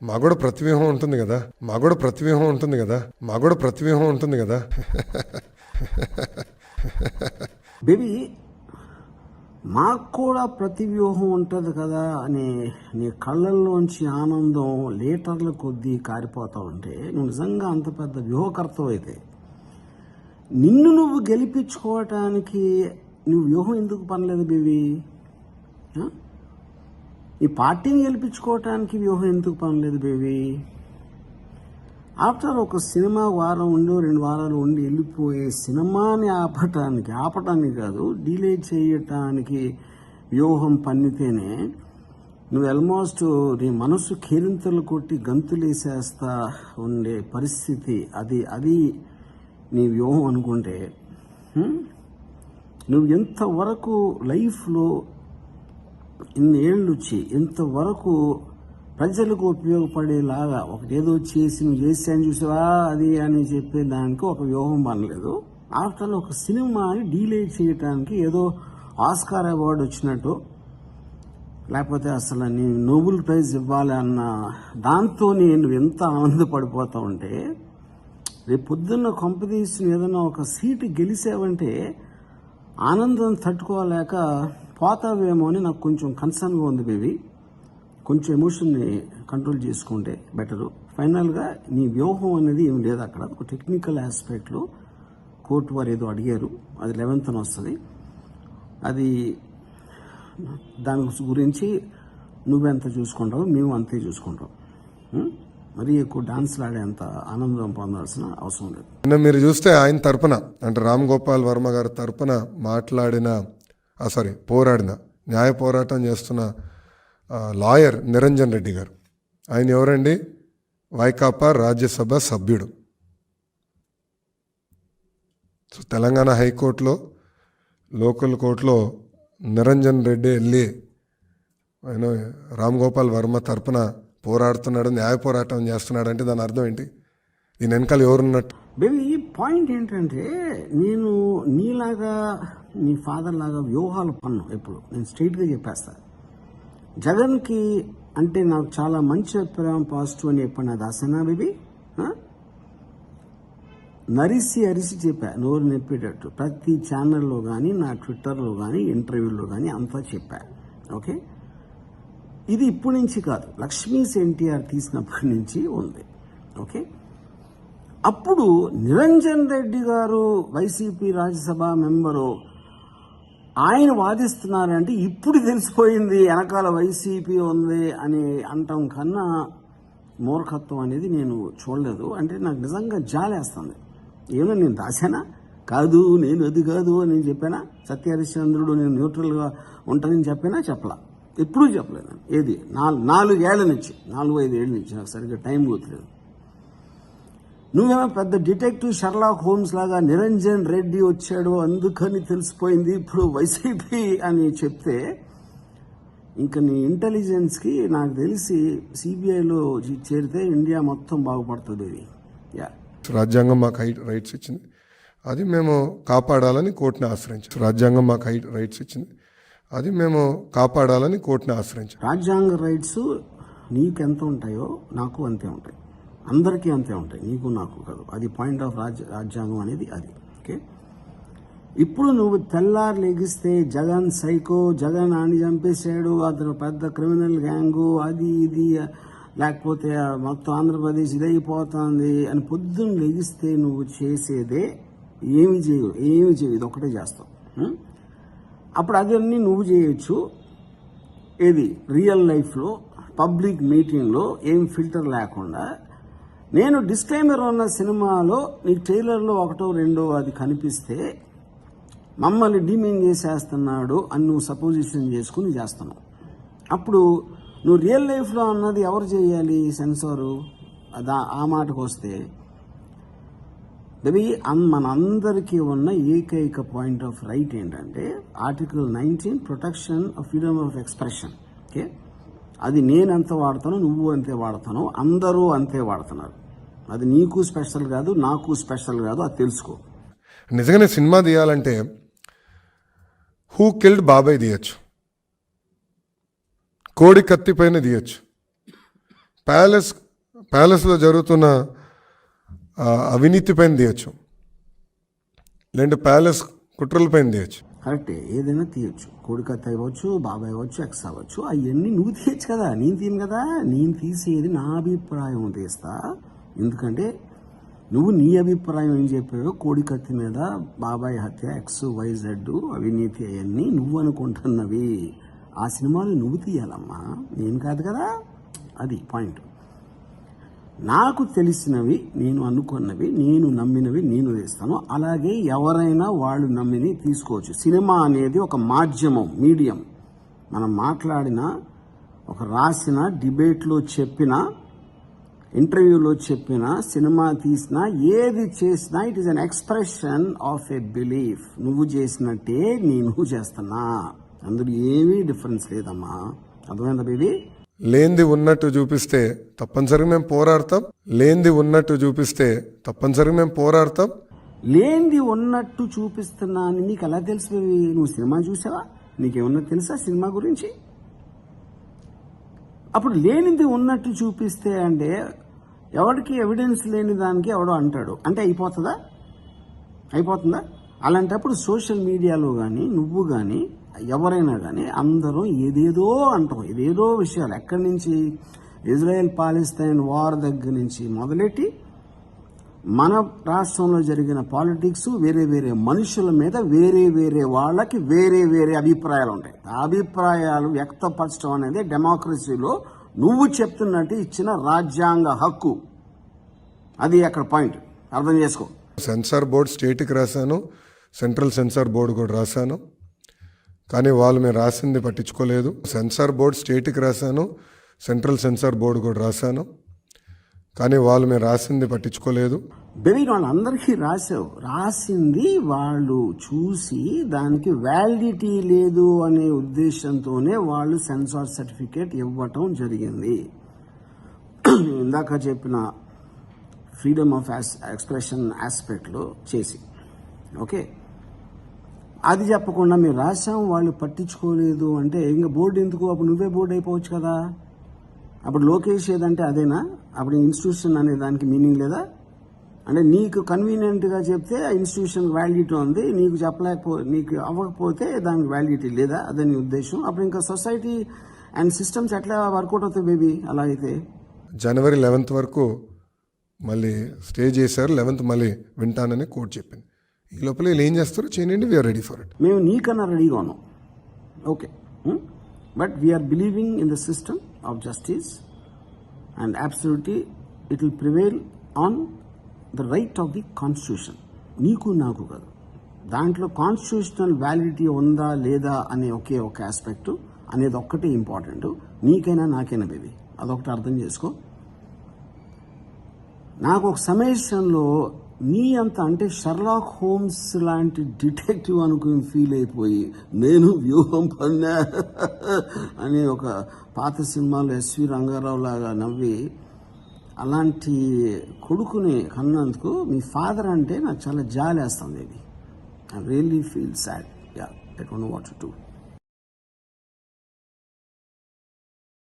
మాకు కూడా ప్రతివ్యూహం ఉంటుంది కదా. బేబీ మాకు కూడా ప్రతివ్యూహం ఉంటుంది కదా అని నీ కళ్ళల్లోంచి ఆనందం లీటర్ల కొద్దీ కారిపోతా ఉంటే నువ్వు నిజంగా అంత పెద్ద వ్యూహకర్తవు అయితే నిన్ను నువ్వు గెలిపించుకోవటానికి నువ్వు వ్యూహం ఎందుకు పనలేదు బేబీ? ఈ పార్టీని గెలిపించుకోవటానికి వ్యూహం ఎందుకు పనలేదు బేబీ? ఆఫ్టర్ ఒక సినిమా వారం ఉండి 2 వారాలు ఉండి వెళ్ళిపోయే సినిమాని ఆపటానికి కాదు, డిలే చేయటానికి వ్యూహం పన్నితేనే నువ్వు ఆల్మోస్ట్ నీ మనసు కేరింతలు కొట్టి గంతులేసేస్తా ఉండే పరిస్థితి అది నీ వ్యూహం అనుకుంటే నువ్వు ఎంతవరకు లైఫ్లో ఇన్నేళ్ళు వచ్చి ఎంతవరకు ప్రజలకు ఉపయోగపడేలాగా ఒకటేదో చేసి నువ్వు చేసాను చూసావా అది అని చెప్పే దానికి ఒక వ్యూహం పనలేదు. ఆఫ్టర్ ఒక సినిమాని డీలే చేయటానికి ఏదో ఆస్కార్ అవార్డు వచ్చినట్టు లేకపోతే అసలు నీ నోబెల్ ప్రైజ్ ఇవ్వాలి అన్న దాంతో నేను ఎంత ఆనందపడిపోతా ఉంటే రేపు పొద్దున్న కొంపదీసి ఏదైనా ఒక సీటు గెలిచావంటే ఆనందం తట్టుకోలేక పోతావేమో అని నాకు కొంచెం కన్సర్న్గా ఉంది బేబీ. కొంచెం ఎమోషన్ని కంట్రోల్ చేసుకుంటే బెటరు. ఫైనల్గా నీ వ్యూహం అనేది ఏమి లేదు అక్కడ. ఒక టెక్నికల్ ఆస్పెక్ట్లో కోర్టు వారు ఏదో అడిగారు, అది 11th వస్తుంది. అది దాని గురించి నువ్వెంత చూసుకుంటావు, మేము అంతే చూసుకుంటాం. మరీ ఎక్కువ డాన్స్లు ఆడేంత ఆనందం పొందాల్సిన అవసరం లేదు. నిన్న మీరు చూస్తే ఆయన తరపున అంటే రామ్ గోపాల్ వర్మ గారి తరపున పోరాడిన న్యాయ పోరాటం చేస్తున్న లాయర్ నిరంజన్ రెడ్డి గారు. ఆయన ఎవరండి? వైకాపా రాజ్యసభ సభ్యుడు. సో తెలంగాణ హైకోర్టులో లోకల్ కోర్టులో నిరంజన్ రెడ్డి వెళ్ళి ఆయన రామ్ గోపాల్ వర్మ తరపున పోరాడుతున్నాడు, న్యాయ పోరాటం చేస్తున్నాడు అంటే దాని అర్థం ఏంటి? దీని వెనకాల ఎవరున్నట్టు? బేబీ ఈ పాయింట్ ఏంటంటే నేను నీలాగా నీ ఫాదర్ లాగా వ్యూహాలు పన్ను ఎప్పుడు నేను స్ట్రైట్గా చెప్పేస్తాను. జగన్కి అంటే నాకు చాలా మంచి అభిప్రాయం, పాజిటివ్ అని చెప్పాను. అది అసనా బేబీ? అరిసి చెప్పా, నోరు నెప్పేటట్టు ప్రతి ఛానల్లో కానీ నా ట్విట్టర్లో కానీ ఇంటర్వ్యూలో కానీ అంతా చెప్పా. ఓకే, ఇది ఇప్పటి నుంచి కాదు, లక్ష్మీస్ ఎన్టీఆర్ తీసినప్పటి నుంచి ఉంది. ఓకే, అప్పుడు నిరంజన్ రెడ్డి గారు వైసీపీ రాజ్యసభ మెంబరు ఆయన వాదిస్తున్నారంటే ఇప్పుడు తెలిసిపోయింది వెనకాల వైసీపీ ఉంది అని అంటాం కన్నా మూర్ఖత్వం అనేది నేను చూడలేదు. అంటే నాకు నిజంగా జాలేస్తుంది. ఏమో నేను దాశానా? కాదు, నేను అది కాదు అని చెప్పానా? సత్యహరిశ్చంద్రుడు నేను న్యూట్రల్గా ఉంటానని చెప్పినా చెప్పలా, ఎప్పుడూ చెప్పలేదు. ఏది 4 ఏళ్ల నుంచి 4-5 ఏళ్ళ నుంచి నాకు సరిగ్గా టైం గుర్తులేదు. నువ్వేమో పెద్ద డిటెక్టివ్ షర్లాక్ హోమ్స్ లాగా నిరంజన్ రెడ్డి వచ్చాడు అందుకని తెలిసిపోయింది ఇప్పుడు వైసీపీ అని చెప్తే ఇంకా నీ ఇంటెలిజెన్స్కి నాకు తెలిసి సిబిఐలో చేరితే ఇండియా మొత్తం బాగుపడుతుంది. రాజ్యాంగం మాకు రైట్స్ ఇచ్చింది, అది మేము కాపాడాలని కోర్టుని ఆశ్రయించాం. రాజ్యాంగ రైట్స్ నీకెంత ఉంటాయో నాకు అంతే ఉంటాయి, అందరికీ అంతే ఉంటాయి, నీకు నాకు కాదు. అది పాయింట్ ఆఫ్ రాజ్యాంగం అనేది అది. ఓకే, ఇప్పుడు నువ్వు తెల్లారు లెగిస్తే జగన్ సైకో, జగన్ ఆని చంపేశాడు, అతను పెద్ద క్రిమినల్ గ్యాంగు, అది ఇది లేకపోతే మొత్తం ఆంధ్రప్రదేశ్ ఇదైపోతుంది అని పొద్దున్న లెగిస్తే నువ్వు చేసేదే ఏమి చేయవు, ఇది ఒకటే చేస్తావు. అప్పుడు అదన్నీ నువ్వు చేయొచ్చు. ఏది రియల్ లైఫ్లో పబ్లిక్ మీటింగ్లో ఏం ఫిల్టర్ లేకుండా. నేను డిస్క్లైమర్ ఉన్న సినిమాలో నీకు ట్రైలర్లో 1-2 అది కనిపిస్తే మమ్మల్ని డిమీన్ చేసేస్తున్నాడు అని నువ్వు సపోజిషన్ చేసుకుని చేస్తున్నావు. అప్పుడు నువ్వు రియల్ లైఫ్లో అన్నది ఎవరు చేయాలి? సెన్సారు. ఆ మాటకు వస్తే బేబీ మనందరికీ ఉన్న ఏకైక పాయింట్ ఆఫ్ రైట్ ఏంటంటే article 19 protection of freedom of expression. Okay, అది నేను ఎంత వాడతానో నువ్వు అంతే వాడతాను, అందరూ అంతే వాడుతున్నారు. అది నీకు స్పెషల్ కాదు, నాకు స్పెషల్ కాదు, అది తెలుసుకో. నిజంగానే సినిమా తీయాలంటే హూ కిల్డ్ బాబాయ్ తీయచ్చు, కోడి కత్తి పైన తీయచ్చు. ప్యాలెస్లో జరుగుతున్న అవినీతి పైన తీయచ్చు, లేదంటే ప్యాలెస్ కుట్రల పైన తీయచ్చు. కరెక్టే, ఏదైనా తీయొచ్చు. కోడికత్తి అవ్వచ్చు, బాబాయ్ అవ్వచ్చు, ఎక్స్ అవ్వచ్చు. అవన్నీ నువ్వు తీయచ్చు కదా, నేను తీయను కదా. నేను తీసేది నా అభిప్రాయం తీస్తా. ఎందుకంటే నువ్వు నీ అభిప్రాయం ఏం చెప్పావో, కోడికత్తి మీద బాబాయ్ హత్య, ఎక్స్ వైజెడ్ అవినీతి అవన్నీ నువ్వు అనుకుంటున్నవి. ఆ సినిమాలు నువ్వు తీయాలమ్మా, నేను కాదు కదా. అది పాయింట్. నాకు తెలిసినవి, నేను అనుకున్నవి, నేను నమ్మినవి నేను వేస్తాను. అలాగే ఎవరైనా వాళ్ళు నమ్మిని తీసుకోవచ్చు. సినిమా అనేది ఒక మాధ్యమం, మీడియం. మనం మాట్లాడిన, ఒక రాసిన, డిబేట్లో చెప్పిన, ఇంటర్వ్యూలో చెప్పిన, సినిమా తీసినా, ఏది చేసినా it is an expression of a belief. నువ్వు చేసినట్టే నేను చేస్తున్నా, అందులో ఏమీ డిఫరెన్స్ లేదమ్మా. అర్థమైందా బేబీ? లేనిది ఉన్నట్టు చూపిస్తే తప్పనిసరిగా మేము పోరాడతాం. లేనిది ఉన్నట్టు చూపిస్తే తప్పనిసరిగా మేము పోరాడతాం. లేనిది ఉన్నట్టు చూపిస్తున్నా అని నీకు ఎలా తెలుసు బేబీ? నువ్వు సినిమా చూసావా? నీకేమన్నా తెలుసా సినిమా గురించి? అప్పుడు లేనిది ఉన్నట్టు చూపిస్తే అంటే ఎవరికి ఎవిడెన్స్ లేని దానికి ఎవడో అంటాడు అంటే అయిపోతుందా? అలాంటప్పుడు సోషల్ మీడియాలో కానీ నువ్వు కానీ ఎవరైనా కానీ అందరూ ఏదేదో అంటాం, ఏదేదో విషయాలు. ఎక్కడి నుంచి? ఇజ్రాయెల్ పాలస్తీన్ వార్ దగ్గర నుంచి మొదలెట్టి మన రాష్ట్రంలో జరిగిన పాలిటిక్స్, వేరే వేరే మనుషుల మీద వేరే వేరే వాళ్ళకి వేరే వేరే అభిప్రాయాలు ఉంటాయి. ఆ అభిప్రాయాలు వ్యక్తపరచడం అనేది డెమోక్రసీలో నువ్వు చెప్తున్నట్టు ఇచ్చిన రాజ్యాంగ హక్కు. అది అక్కడ పాయింట్, అర్థం చేసుకో. సెన్సార్ బోర్డు స్టేట్కి రాశాను, సెంట్రల్ సెన్సార్ బోర్డు కూడా రాశాను, కానీ వాళ్ళు మేము రాసింది పట్టించుకోలేదు. సెన్సార్ బోర్డు స్టేట్కి రాశాను, సెంట్రల్ సెన్సార్ బోర్డు కూడా రాశాను, కానీ వాళ్ళు మేము రాసింది పట్టించుకోలేదు. బేబీ వాళ్ళందరికీ రాసింది వాళ్ళు చూసి దానికి వ్యాలిడిటీ లేదు అనే ఉద్దేశంతోనే వాళ్ళు సెన్సార్ సర్టిఫికేట్ ఇవ్వటం జరిగింది. ఇందాక చెప్పిన ఫ్రీడమ్ ఆఫ్ ఎక్స్ప్రెషన్ ఆస్పెక్ట్లో చేసి, ఓకే, అది చెప్పకుండా మీరు రాసాం వాళ్ళు పట్టించుకోలేదు అంటే ఇంకా బోర్డు ఎందుకు? అప్పుడు నువ్వే బోర్డు అయిపోవచ్చు కదా. అప్పుడు లోకేష్ ఏదంటే అదేనా? అప్పుడు ఇన్స్టిట్యూషన్ అనే దానికి మీనింగ్ లేదా? అంటే నీకు కన్వీనియంట్గా చెప్తే ఆ ఇన్స్టిట్యూషన్ వ్యాలిడిటీ ఉంది, నీకు అవ్వకపోతే దానికి వ్యాలిడిటీ లేదా? అదే నీ ఉద్దేశం. అప్పుడు ఇంకా సొసైటీ అండ్ సిస్టమ్స్ ఎట్లా వర్కౌట్ అవుతాయి బేబీ? అలా అయితే జనవరి 11th వరకు మళ్ళీ స్టే చేశారు. 11th మళ్ళీ వింటానని కోర్టు చెప్పింది. ఈ లోపల వీళ్ళు ఏం చేస్తారో చేయండి, వీఆర్ రెడీ ఫర్ ఇట్. మేము నీకన్నా రెడీగా ఉన్నాం, okay. But we are believing in the system of justice and absolutely it will prevail on the right of the constitution. నీకు నాకు కాదు, దాంట్లో కాన్స్టిట్యూషనల్ వ్యాలిడిటీ ఉందా లేదా అనే ఒకే ఒక ఆస్పెక్ట్ అనేది ఒక్కటే ఇంపార్టెంట్. నీకైనా నాకైనా బేబీ, అదొకటి అర్థం చేసుకో. నాకు ఒక సమయంలో నీ అంత అంటే షర్లాక్ హోమ్స్ లాంటి డిటెక్టివ్ అనుకుని ఫీల్ అయిపోయి నేను వ్యూహం పన్నా అని ఒక పాత సినిమాలో ఎస్వి రంగారావు లాగా నవ్వి అలాంటి కొడుకుని కన్నందుకు మీ ఫాదర్ అంటే నాకు చాలా జాలేస్తుంది. ఇది I really feel sad. I don't know what to do.